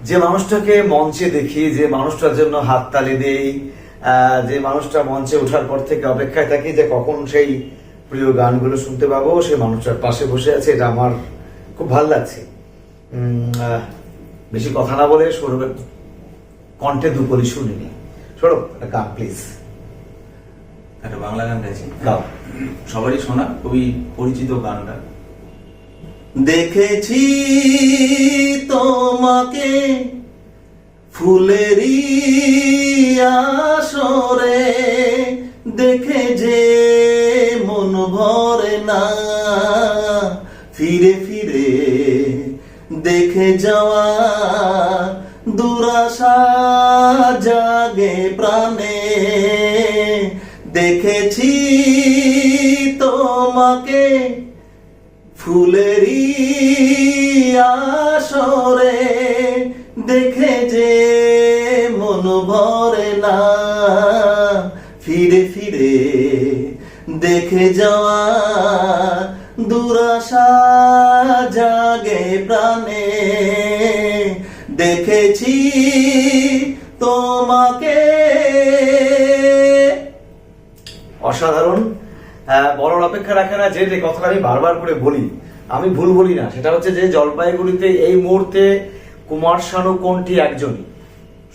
যে মানুষটাকে মঞ্চে দেখি, যে মানুষটার জন্য হাততালি দেই, যে মানুষটা মঞ্চে ওঠার পর থেকে অপেক্ষায় থাকি যে কখন সেই প্রিয় গানগুলো শুনতে পাবো, সেই মানুষটার পাশে বসে আছে, এটা আমার খুব ভালো লাগছে। বেশি কথা না বলে সৌরভের কণ্ঠে দুপুরি শুনিনি। সৌরভ, একটা গান প্লিজ। একটা বাংলা গান গাইছি, গাও। সবারই শোনা, খুবই পরিচিত গানটা। দেখেছি তোমাকে ফুলেরই আসরে, দেখে যে মন ভরে না, ফিরে ফিরে দেখে যাওয়া দুরাশা জাগে প্রাণে। দেখেছি তোমাকে ফুলেরই আসরে, দেখে যে মন ভরে না, ফিরে ফিরে দেখে যাওয়া দুরাশা জাগে প্রাণে। দেখেছি তোমাকে। অসাধারণ। বলার অপেক্ষা রাখে না, যে কথাটা আমি বারবার করে বলি, আমি ভুল বলি না, সেটা হচ্ছে যে জলপাইগুড়িতে এই মুহূর্তে কুমার শানু কোনটি একজনই,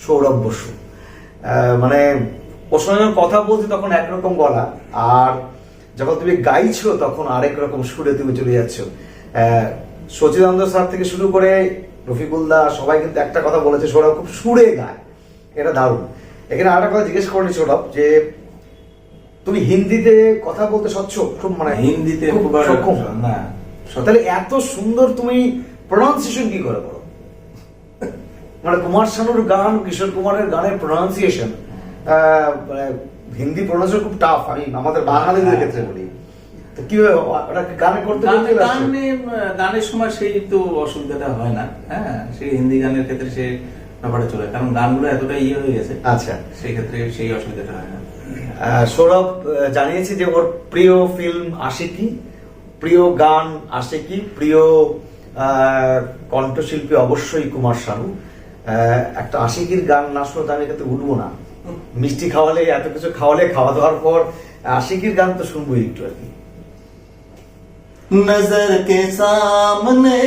সৌরভ বসু। মানে ওর সঙ্গে কথা বলছি তখন একরকম গলা, আর যখন তুমি গাইছো তখন আরেক রকম সুরে তুমি চলে যাচ্ছ। সচিদানন্দ স্যার থেকে শুরু করে রফিকুলদা সবাই কিন্তু একটা কথা বলেছে, সৌরভ খুব সুরে গায়, এটা দারুণ। এখানে আরেকটা কথা জিজ্ঞেস করেনি সৌরভ, যে তুমি হিন্দিতে কথা বলতে সক্ষম? মানে হিন্দিতে সক্ষম না, তাহলে এত সুন্দর তুমি প্রনাউন্সিয়েশন কি করে করো? মানে কুমার শানুর গান, কিশোর কুমারের গানের প্রনাউন্সিয়েশন, হিন্দি প্রনাউন্সিয়েশন খুব টাফ, আমি আমাদের বাঙালিদের ক্ষেত্রে বলি। তো কিভাবে ওটা গানে করতে? গানের সময় সেই তো অসুবিধাটা হয় না। হ্যাঁ, সেই হিন্দি গানের ক্ষেত্রে সে ব্যাপারটা চলে, কারণ গানগুলো এতটা ইয়ে হয়ে গেছে। আচ্ছা, সেই ক্ষেত্রে সেই অসুবিধাটা হয় না। সৌরভ জানিয়েছে যে ওর প্রিয় ফিল্ম আশিকি, প্রিয় গান আশিকি, প্রিয় কণ্ঠশিল্পী অবশ্যই কুমার শানু। একটা আশিকির গান না শুনে আমি এটাতে উঠবো না। মিষ্টি খাওয়ালে, এত কিছু খাওয়ালে, খাওয়া দাওয়ার পর আশিকির গান তো শুনবো একটু আর কি। नजर के सामने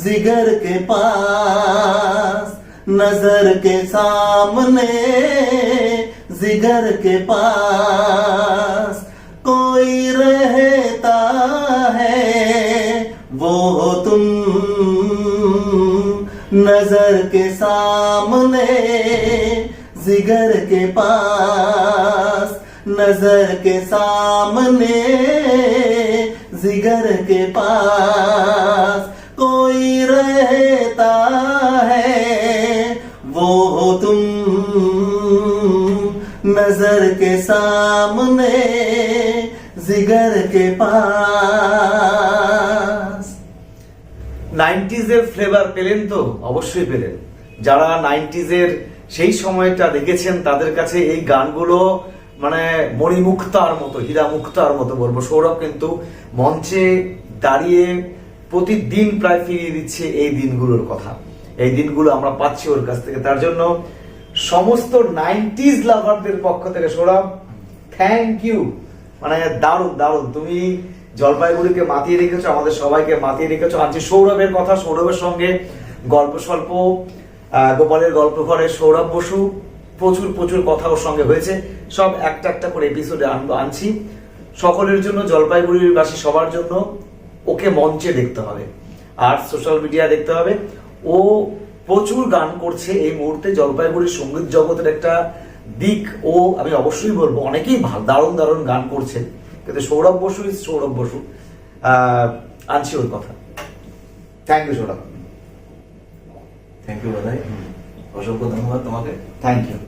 जिगर के पास, नजर के सामने जिगर के पास कोई रहता है, वो हो तुम। नजर के सामने जिगर के पास, नजर के सामने जिगर के पास कोई रहता है, वो हो तुम। नजर के सामने जिगर के पास। 90s এর ফ্লেভার পেলেন তো? অবশ্যই পেলেন। যারা 90s এর সেই সময়টা দেখেছেন তাদের কাছে এই গানগুলো মানে মণিমুক্তার মতো, হীরা মুক্তার মতো বলবো। সৌরভ কিন্তু মঞ্চে দাঁড়িয়ে প্রতিদিন প্রায় ফিরিয়ে দিচ্ছে এই দিনগুলোর কথা। এই দিনগুলো আমরা পাচ্ছি ওর কাছ থেকে। তার জন্য সমস্ত 90s লাভারদের পক্ষ থেকে সৌরভ, থ্যাংক ইউ। মানে দারুণ দারুণ, তুমি জলপাইগুড়িকে মাতিয়ে রেখেছো, আমাদের সবাইকে মাতিয়ে রেখেছো। আজকে সৌরভের কথা, সৌরভের সঙ্গে গল্প স্বল্প, গোপালের গল্প ঘরে সৌরভ বসু, প্রচুর প্রচুর কথা ওর সঙ্গে হয়েছে। সব একটা একটা করে এপিসোডে আনছি সকলের জন্য, জলপাইগুড়ির বাসী সবার জন্য। ওকে মঞ্চে দেখতে হবে আর সোশ্যাল মিডিয়া দেখতে হবে। ও প্রচুর গান করছে এই মুহূর্তে, জলপাইগুড়ির সঙ্গীত জগতের একটা দিক। ও আমি অবশ্যই বলবো অনেকেই দারুণ দারুণ গান করছে, কিন্তু সৌরভ বসু ইজ সৌরভ বসু। আনছি ওর কথা। Thank you Sourav. Thank you দাদাই, অসংখ্য ধন্যবাদ তোমাকে। Thank you.